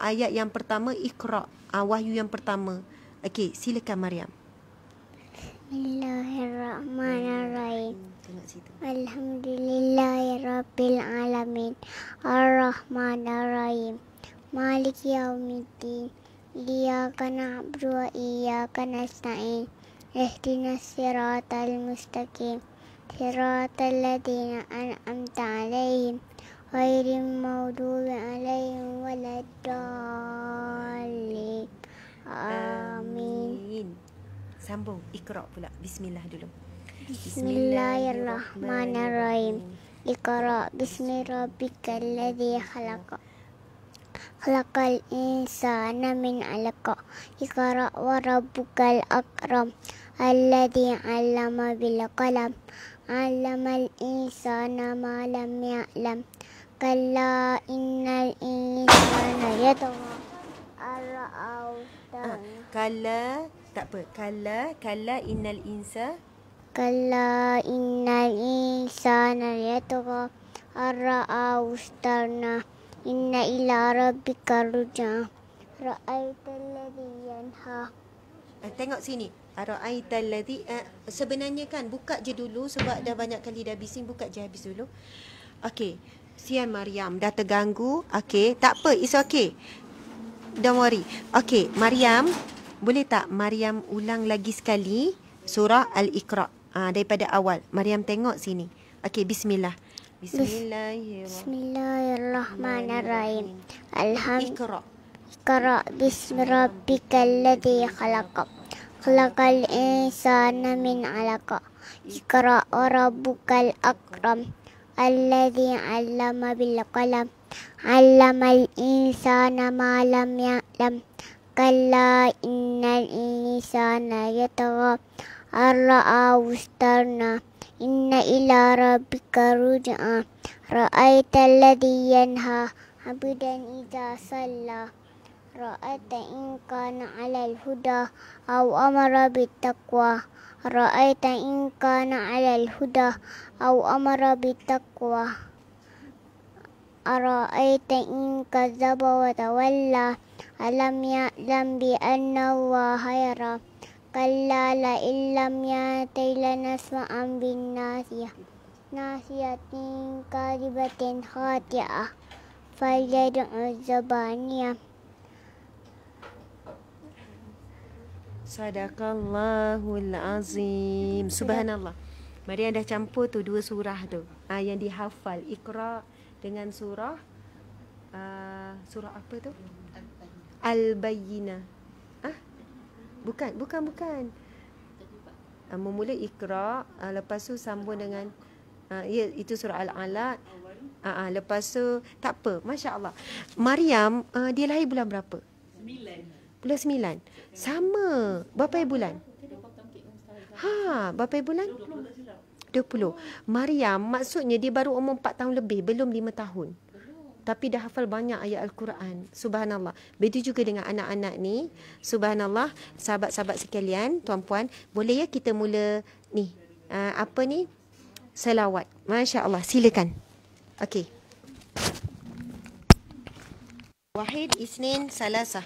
ayat yang pertama Iqra, wahyu yang pertama. Okey, silakan Maryam. Bismillahirrahmanirrahim. Tengok situ. Alhamdulillahirabbil alamin. Arrahmanirrahim. Maliki yaumiddin. Iyyaka na'budu wa iyyaka nasta'in. Ihdinas siratal mustaqim. Siratal ladzina an'amta 'alaihim ghairil maghdubi 'alaihim waladdallin. Amin. Sambung Iqra pula. Bismillah dulu. Bismillahirrahmanirrahim. Iqra bismi rabbikal ladzi khalaq. Khalaqal insana min 'alaq. Iqra wa rabbukal akram. Alladzi 'allama bil qalam. 'Allamal insana ma lam ya'lam. Kalla innal insana yatgha. Kalla, tak apa. Kalla innal insa. Kalla innal insana yatgha ar-ra'ahu istarna. Inna ila rabbika ruj'a. Ra'aital ladzi yanha. Tengok sini. Ra'aital ladzi, sebenarnya kan buka je dulu sebab dah banyak kali dah bising, buka je habis dulu. Okey. Sian Maryam dah terganggu. Okey, tak apa, it's okay. Don't worry. Okey, Maryam, boleh tak Maryam ulang lagi sekali surah Al-Iqra daripada awal. Maryam tengok sini. Okey, bismillah. Bismillahirrahmanirrahim. Iqra. Iqra bismi rabbikal ladzi khalaq. Khalaqal insana min 'alaq. Iqra wa rabbukal akram. Alladzi 'allama bil qalam. 'Allamal insana ma lam ya'lam. Kalla innal insana yatgha ar-ra'ahu istarna. Inna ila rabbika ruj'a. Ra'aital ladzi yanha 'abdan idza shalla. Ra'aita in kana 'alal huda aw amara bittaqwa. Ra'aita in kana 'alal huda aw amara bittaqwa. Ara'aita in kadzdzaba wa tawalla. Alam ya'lam bi anna Allaha yara. Kalla la illam ya'ti lanasfa'an bin nasiyah. Nasiyatin kadibatin khati'ah. Falyad'u zabaniyah. Sadaqallahul azim. Subhanallah. Maryam dah campur tu dua surah tu. Yang dihafal Iqra dengan surah surah apa tu? Al-Bayyinah. Bukan. Memula Iqra, lepas tu sambung dengan Ya, itu surah Al-Alaq. Lepas tu tak apa, masya-Allah. Maryam dia lahir bulan berapa? 9. Bulan 9. Sama. Berapa bulan? Berapa bulan? 20. Maryam maksudnya dia baru umur 4 tahun lebih, belum 5 tahun. Tapi dah hafal banyak ayat Al-Quran. Subhanallah. Begitu juga dengan anak-anak ni. Subhanallah. Sahabat-sahabat sekalian, tuan-puan, boleh ya kita mula ni. Selawat. Masya-Allah. Silakan. Okey. Wahid, Isnin, Salasah.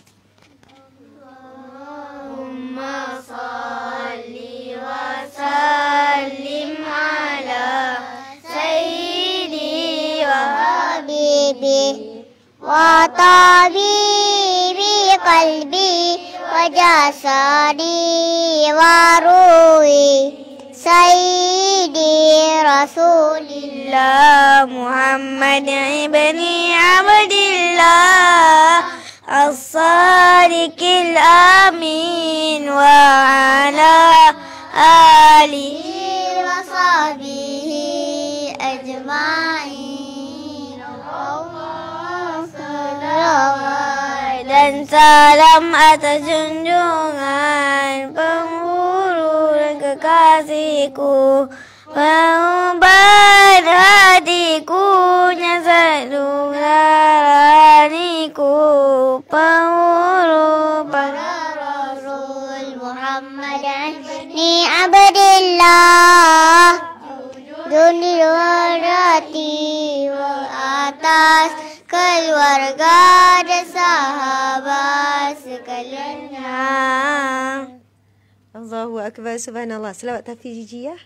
Allahumma salli wa sallim ala sayyidi wa habibi wa tabibi qalbi wa jasadi wa ruhi sayyidi rasulillah Muhammad ibni Abdillah as-sadiqil amin wa ala alihi wa sahbihi ajma'in. Allahumma salawat dan salam atas junjungan penghulu dan kekasihku, pengobat hatiku, nyata nuraniku, penghulu para Rasul Muhammad ni Abdillah, dunia hati atas keluarga dan sahabat sekaliannya. Allahu Akbar, subhanallah. Selawat tahfiz Gigi ya.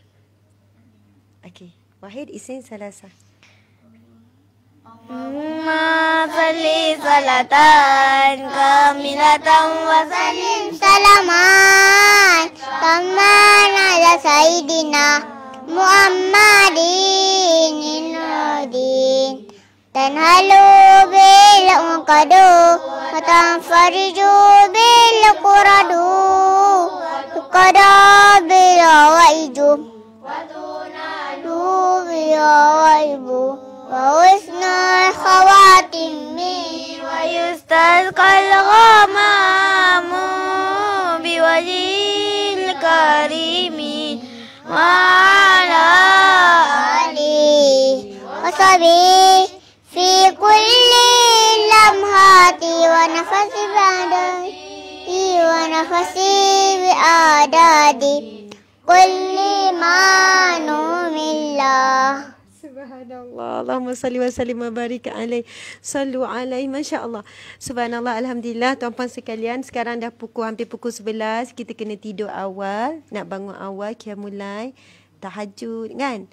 Okey. Wahid, Isnin, Salasah. Allahumma salli salatan kamilatan wa sallim salaman taman ala sayyidina Muhammadin innadin tanhalu bil uqadu wa tanfariju bil quradu tuqada bil waiju wa tunadu bil waibu wa husnul khawatimi wa yustazqal ghamamu biwajhil karimi wa ala alihi wa sahbihi fi kulli lamhati wa nafasi ba'dadi wa nafasi bi'adadi kulli ma numillah. Subhanallah. Allahumma salli wa sallim wa barik alaih. Sallu alaih. Masya Allah. Subhanallah. Alhamdulillah. Tuan-tuan sekalian, sekarang dah hampir pukul 11. Kita kena tidur awal. Nak bangun awal. Qiyamul tahajud kan.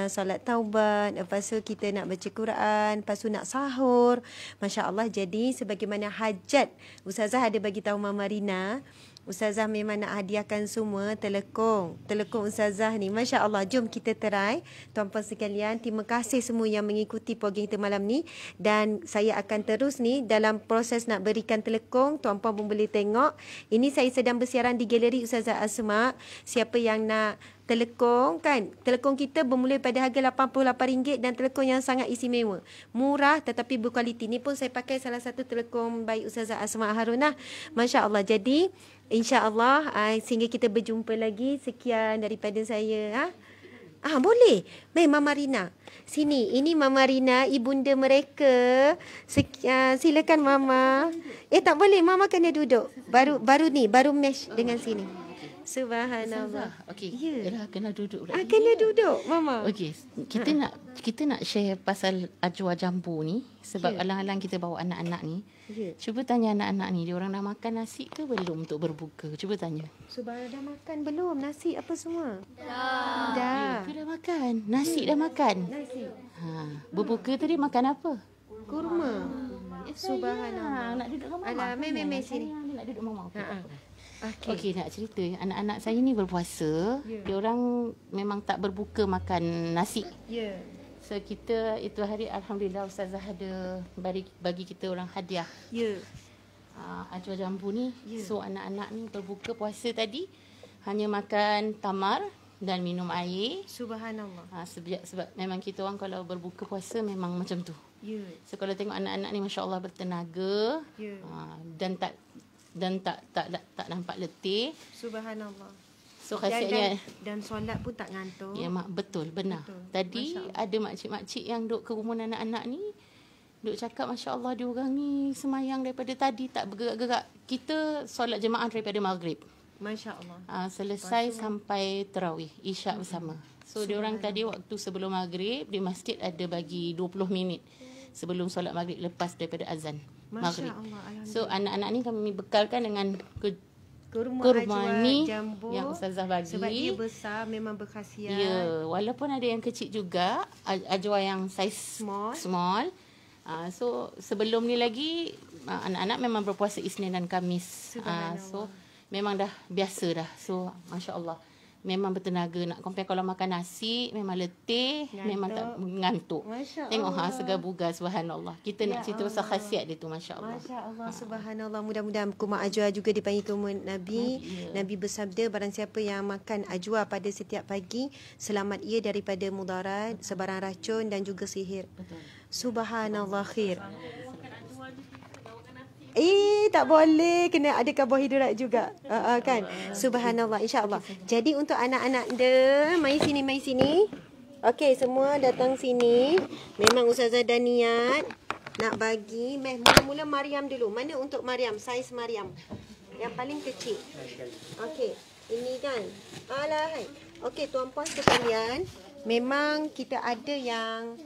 Solat taubat. Lepas tu kita nak baca Quran. Lepas tu nak sahur. Masya Allah. Jadi sebagaimana hajat Ustazah ada bagi tahu Mama Rina. Ustazah memang nak hadiahkan semua telekong Ustazah ni. Masya Allah, jom kita try. Tuan-puan sekalian, terima kasih semua yang mengikuti program kita malam ni. Dan saya akan terus ni dalam proses nak berikan telekong. Tuan-puan pun boleh tengok. Ini saya sedang bersiaran di galeri Ustazah Asma. Siapa yang nak telekong kan, telekong kita bermula pada harga RM88 dan telekong yang sangat istimewa, murah tetapi berkualiti. Ni pun saya pakai salah satu telekong baik Ustazah Asma Harunah. Masya Allah. Jadi insya-Allah sehingga kita berjumpa lagi. Sekian daripada saya. Boleh. Mama Rina. Sini. Ini Mama Rina, ibunda mereka. Silakan Mama. Tak boleh. Mama kena duduk. Baru mesh dengan sini. Subhanallah. Okey. Ya. Kena duduk. Kena duduk Mama. Okey. Kita nak share pasal ajwa jambu ni sebab alang-alang kita bawa anak-anak ni. Cuba tanya anak-anak ni, dia orang dah makan nasi ke belum untuk berbuka? Cuba tanya. Subhanallah, dah makan belum nasi apa semua? Dah. Dah makan. Nasi dah makan. Nasi. Berbuka tadi makan apa? Kurma. Subhanallah. Nak duduk dengan mama. Alah, meh sini. Nak duduk mama. Okey. Nak cerita. Anak-anak saya ni berpuasa. Dia orang memang tak berbuka makan nasi. Ya. So kita itu hari alhamdulillah Ustazah ada bagi kita orang hadiah. Ya. Ajwa jambu ni. So anak-anak ni berbuka puasa tadi hanya makan tamar dan minum air. Subhanallah. Sebab memang kita orang kalau berbuka puasa memang macam tu. Ya. So kalau tengok anak-anak ni masya-Allah bertenaga. Ya. Dan tak nampak letih. Subhanallah. So khasiatnya dan solat pun tak ngantuk. ya mak, betul benar. Betul. Tadi ada makcik-makcik yang duk kerumunan anak-anak ni duk cakap masya-Allah diorang ni semayang daripada tadi tak bergerak-gerak. Kita solat jemaah daripada maghrib. Masya-Allah. Selesai sampai tarawih Isyak bersama. So diorang tadi waktu sebelum maghrib di masjid ada bagi 20 minit sebelum solat maghrib lepas daripada azan maghrib. Masya-Allah. So anak-anak ni kami bekalkan dengan Kurma kurma ni jambu yang Ustazah bagi. sebab dia besar memang berkhasiat. Ya, walaupun ada yang kecil juga, ajwa yang saiz small. So sebelum ni lagi anak-anak memang berpuasa Isnin dan Khamis. So memang dah biasa dah. So masya-Allah memang bertenaga. Nak compare kalau makan nasi memang letih, memang tak mengantuk. Tengok segar bugar, subhanallah. Kita nak cerita pasal khasiat dia tu, masya-Allah. Masya-Allah, subhanallah. Mudah-mudahan kurma ajwa juga dipanggil kurma Nabi. Nabi bersabda barang siapa yang makan ajwa pada setiap pagi, selamat ia daripada mudarat, sebarang racun dan juga sihir. Betul. Subhanallah khair. Tak boleh, kena ada karbohidrat juga. Kan? Subhanallah, insya-Allah. Jadi untuk anak-anak dia, mai sini. Okey, semua datang sini. Memang Ustazah dah niat nak bagi. Mula-mula Mariam dulu. Mana untuk Mariam? Saiz Mariam. Yang paling kecil. Okey, ini kan. Alahai. Okey, tuan-puan sekalian, memang kita ada yang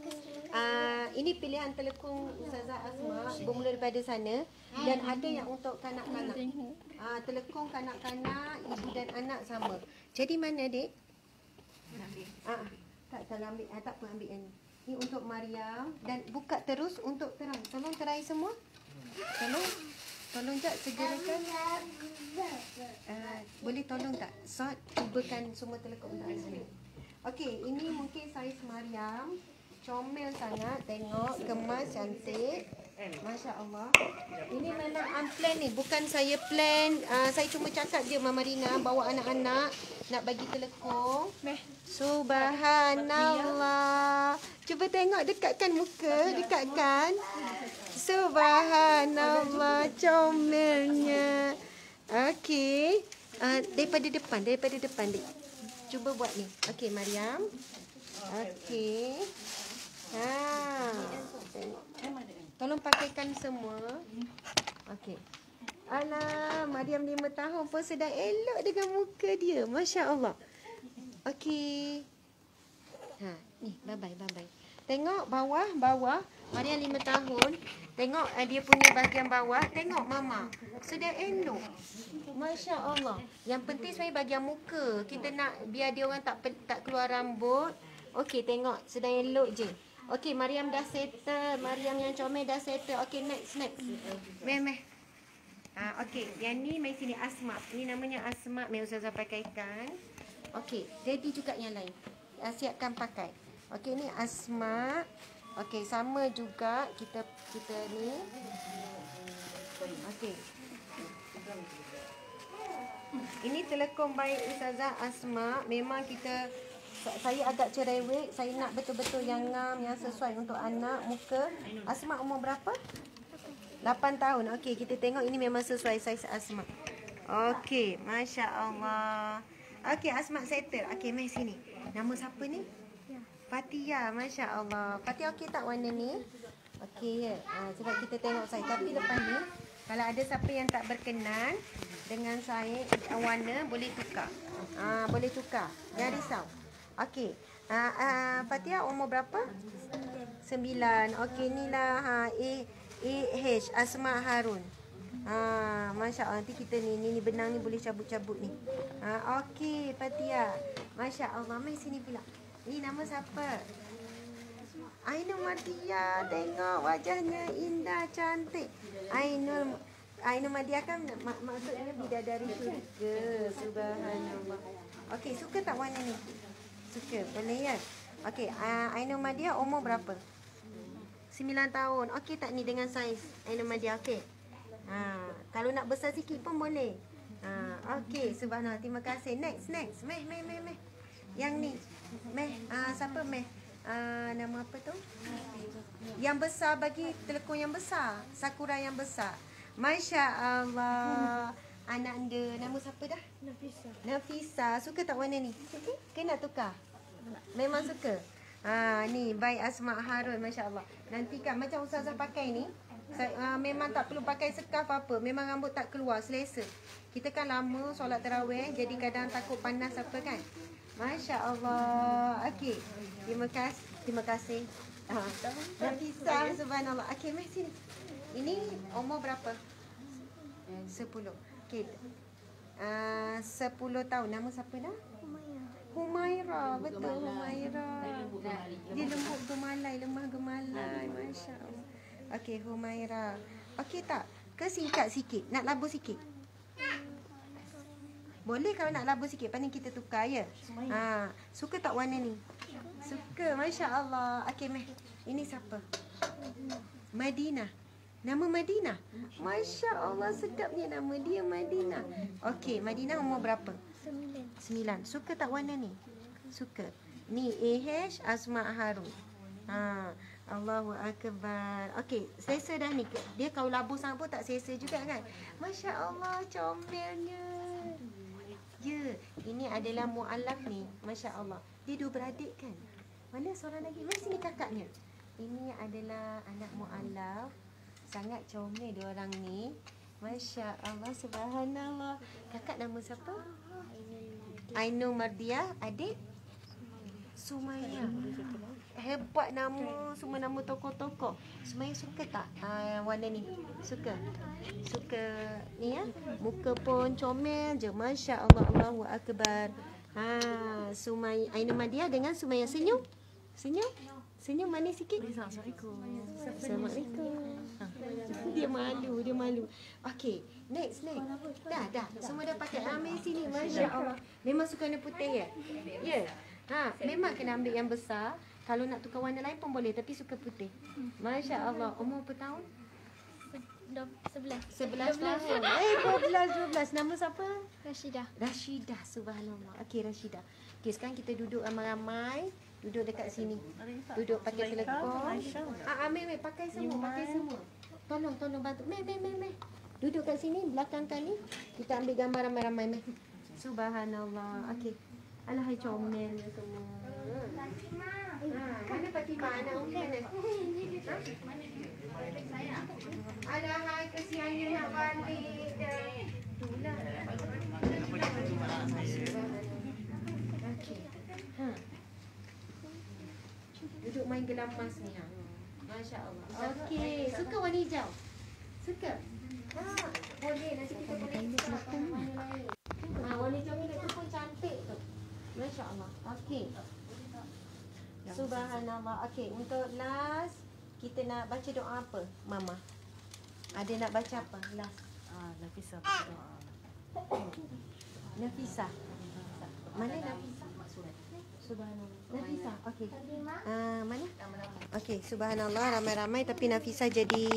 ini pilihan telekung Ustazah Asma bermula daripada sana dan ada yang untuk kanak-kanak. Telekung kanak-kanak, ibu dan anak sama. Jadi mana dik? Tak salah ambil. Tak apa, ambil yang ni. Ni untuk Mariam dan buka terus untuk terang. Tolong terai semua. Tolong jap segerakan. Boleh tolong tak? Sort cubakan semua telekung dari sini. Okey, ini mungkin saiz Mariam. Comel sangat, tengok, kemas, cantik. Masya-Allah. Ini memang unplanned ni, bukan saya plan. Saya cuma cakap dia Mama Rina bawa anak-anak nak bagi telekung. Subhanallah. Cuba tengok, dekatkan muka, dekatkan. Subhanallah, comelnya. Okey. Daripada depan dik. Cuba buat ni. Okey, Mariam. Okey. Tengok. Tolong pakaikan semua. Okey. Alah, Mariam 5 tahun pun sedang elok dengan muka dia. Masya-Allah. Okey. Ni, bye-bye. Tengok bawah. Mariam 5 tahun. Tengok dia punya bahagian bawah. Tengok Mama. Sedang elok. Masya-Allah. Yang penting sebenarnya bahagian muka. Kita nak biar dia orang tak keluar rambut. Okey, tengok. Sedang elok je. Okey, Mariam dah settle. Mariam yang comel dah settle. Okey, next. Meh. Okey, yang ni mai sini Asma. Ni namanya Asma. Mai Ustazah pakaikan. Okey, Daddy juga yang lain. Siapkan pakai. Okey, ni Asma. Okey, sama juga kita ni. Okey. Ini telekung baik Ustazah Asma. Memang saya agak cerewet. Saya nak betul-betul yang ngam, yang sesuai untuk anak, muka. Asma umur berapa? 8 tahun. Okey, kita tengok ini memang sesuai saiz Asma. Okey, masya-Allah. Okey, Asma settle. Okey, mai sini. Nama siapa ni? Fatia, masya-Allah. Fatia okey tak warna ni? Okey ya. Sebab kita tengok saiz. Tapi lepas ni, kalau ada siapa yang tak berkenan dengan saiz warna, boleh tukar. Boleh tukar. Jangan risau. Okey. Fatia umur berapa? 9. Okey, inilah H Asma Harun. Masya-Allah. Nanti kita ni benang ni boleh cabut-cabut ni. Okey, Fatia. Masya-Allah. Mai sini pula. Ni nama siapa? Ainul Madia. Tengok wajahnya indah, cantik. Ainul Madia kan maksudnya bidadari syurga. Subhanallah. Okey, suka tak warna ni? Suka, boleh ya? Okey, Ainul Madia umur berapa? 9 tahun. Okey tak ni dengan saiz Ainul Madia? Okey. Kalau nak besar sikit pun boleh. Okey, subhanallah. Terima kasih. Next. Mai. Yang ni. Meh, siapa Meh? Nama apa tu? Yang besar bagi telekung yang besar. Sakura yang besar. Masya Allah. Anak anda. Nama siapa dah? Nafisa. Suka tak warna ni? Ke nak tukar? Memang suka. Ni baik Asma Harun, Masya Allah. Nanti kan macam Ustazah pakai ni. Memang tak perlu pakai scarf apa. Memang rambut tak keluar, selesa. Kita kan lama solat tarawih, jadi kadang takut panas apa kan. Masya Allah. Okey. Terima kasih. Nafisa, subhanallah. Okey, mari sini. Ini umur berapa? 10. Okey. 10 tahun. Nama siapa dah? Humaira. Betul, Humaira. Dia lembut gemalai, lemah gemalai. Masya Allah. Okey, Humaira. Okey tak? Ke singkat sikit? Nak labu sikit? Boleh kalau nak labu sikit. Paling kita tukar ya. Suka tak warna ni? Suka. Masya Allah. Okey, meh. Ini siapa? Madinah. Nama Madinah? Masya Allah, sedapnya nama dia Madinah. Okey, Madinah umur berapa? 9. Suka tak warna ni? Suka. Ni AH Asma Harun. Allahu Akbar. Okey, selesa dah ni. Dia kalau labu sangat pun tak selesa juga kan? Masya Allah, comelnya. Ya, ini adalah mu'alaf ni. Masya Allah. Dia 2 beradik kan? Mana seorang lagi? Mari sini kakaknya. Ini adalah anak mu'alaf. Sangat comel dia orang ni. Masya Allah, subhanallah. Kakak nama siapa? Ainul Mardiah. Adik? Sumaya. Hebat nama. Semua nama tokoh-tokoh. Sumaya suka tak warna ni? Suka? Suka ni ya? Muka pun comel je. Masya Allah. Allahu Akbar. Sumaya. Ainul Mardiah dengan Sumaya. Senyum? Senyum? Senyum manis sikit. Assalamualaikum. Dia malu. Okey, next. Dah. Semua dah pakai ambil sini. Masya Allah. Memang suka warna putih ya? Ya. Memang kena ambil yang besar. Kalau nak tukar warna lain pun boleh, tapi suka putih. Masya Allah. Umur berapa tahun? 11 tahun. 12. Nama siapa? Rashidah. Subhanallah. Okey, Rashidah. Okey, sekarang kita duduk ramai-ramai. Duduk dekat sini. Duduk pakai telekong. Ambil, pakai semua. Tolong bantu. Meh. Duduk kat sini, belakang kali. Kita ambil gambar ramai-ramai, meh. Subhanallah. Okey. Alahai comel semua. Mana Fatimah anak Umar ni? Alahai kesiannya nak balik dah. Itulah. Okey. Duduk main gelang emas ni. Masya Allah. Okey. Suka warna hijau? Suka? Boleh. Nanti kita boleh tukar warna lain. Warna hijau ni tu pun cantik tu. Masya Allah. Okey. Subhanallah. Okey. Untuk last, kita nak baca doa apa, Mama? Ada nak baca apa? Last. Nafisa baca doa. Nafisa. Mana Nafisa? Subhanallah. Nafisa. Okey. Mana? Okey, subhanallah, ramai-ramai tapi Nafisa jadi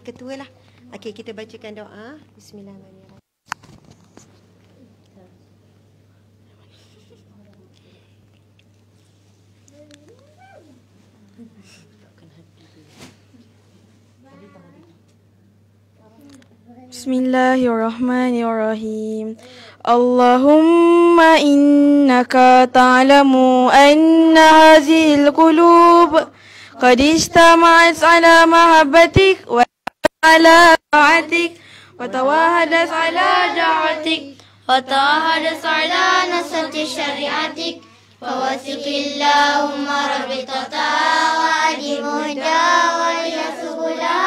ketua lah. Okey, kita bacakan doa. Bismillahirrahmanirrahim. Bismillahirrahmanirrahim. Allahumma innaka ta'lamu anna hazil qulub qad istama'at ala mahabbatik wa ala ta'atik wa tawahadat ala ja'atik wa tawahadat ala nasati syariatik fawasiqillahumma rabbitata wa adimuda wa yasubula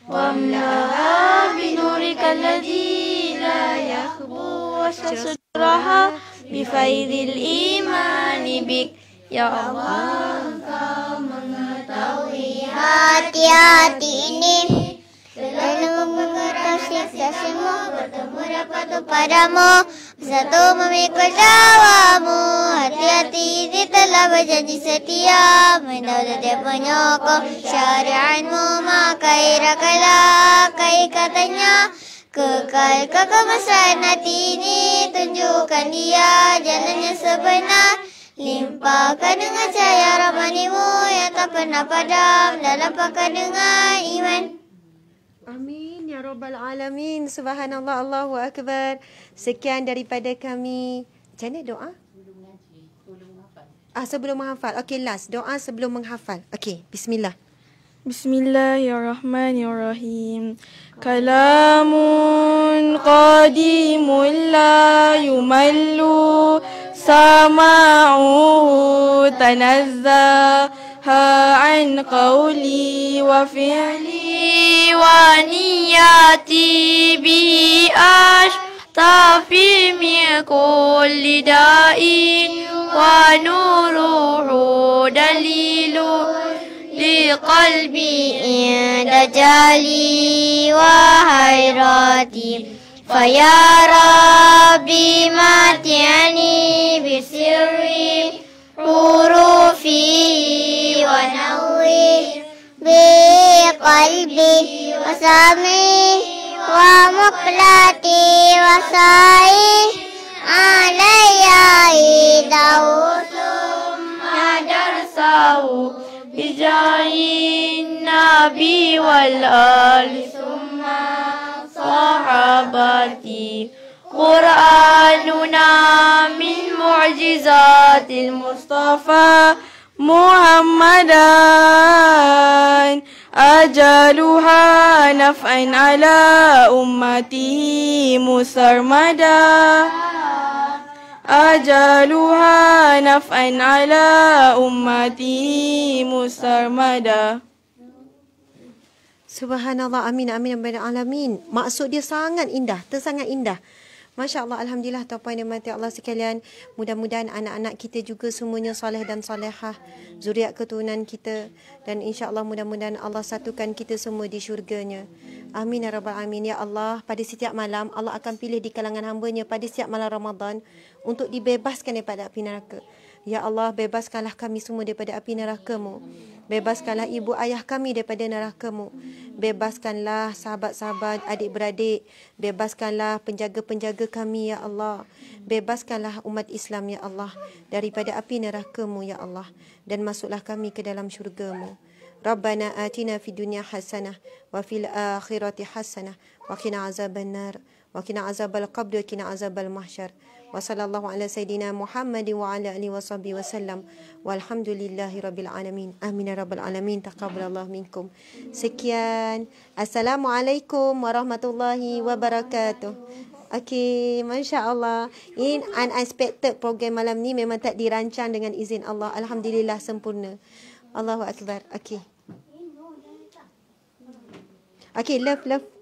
واملأها بنورك الذي لا يخبو وسترها بفيض الإيمان بك يا Allah. Engkau mengetahui hati-hati ini selalu mengetahui semua bertemu dapat padamu satu memikul jawamu. Hati-hati ini telah berjanji setia mendapat penyokong syariatmu, maka irakalah kai katanya Kekal kekemesraan hati ini, tunjukkan dia jalan yang sebenar. Limpahkan dengan cahaya rahmanimu yang tak pernah padam dalam pakai dengan iman. Amin ya rabbal alamin. Subhanallah, Allahu akbar. Sekian daripada kami. Macam mana doa? Sebelum menghafal. Okey, last doa sebelum menghafal. Okey, bismillah. Bismillahirrahmanirrahim. Kalamun qadimun la yumallu sama'u tanazzaha an qawli wa fi'li wa niyati bi ashtafi min kulli da'in wa nuruhu dalilu liqalbi inda jali wa hayrati. Faya Rabbi mati'ani bisirri hurufi wa nawwi biqalbi wa sami wa muqlati wa sa'i alayya idawusum madarsahu bijahin nabi wal ali summa sahabati. Qur'anuna min mu'jizatil Mustafa Muhammadan, ajaluha naf'an ala ummatihi musarmada. Ajaluha naf'an ala ummatihi musarmada. Subhanallah, amin, amin, amin, alamin. Maksud dia sangat indah, tersangat indah. Masya Allah, Alhamdulillah, tuan-puan dan mati Allah sekalian. Mudah-mudahan anak-anak kita juga semuanya soleh dan solehah, zuriat keturunan kita. Dan insya Allah mudah-mudahan Allah satukan kita semua di syurganya. Amin ya rabbal alamin. Ya Allah, pada setiap malam Allah akan pilih di kalangan hamba-Nya pada setiap malam Ramadan untuk dibebaskan daripada api neraka. Ya Allah, bebaskanlah kami semua daripada api neraka-Mu. Bebaskanlah ibu ayah kami daripada neraka-Mu. Bebaskanlah sahabat-sahabat, adik-beradik. Bebaskanlah penjaga-penjaga kami, Ya Allah. Bebaskanlah umat Islam, Ya Allah, daripada api neraka-Mu, Ya Allah. Dan masuklah kami ke dalam syurga-Mu. Rabbana atina fid dunya hasanah wa fil akhirati hasanah wa qina azaban nar wa qina azabal qabr wa qina azabal mahsyar. Wa sallallahu ala sayidina Muhammad wa ala alihi wa sahbihi wasallam. Walhamdulillahi rabbil alamin. Amin ya rabbal alamin. Taqabbalallahu minkum. Sekian. Assalamualaikum warahmatullahi wabarakatuh. Okey, Masya Allah. In unexpected program malam ni memang tak dirancang dengan izin Allah. Alhamdulillah sempurna. Allahu Akbar. Okey. Okey, love.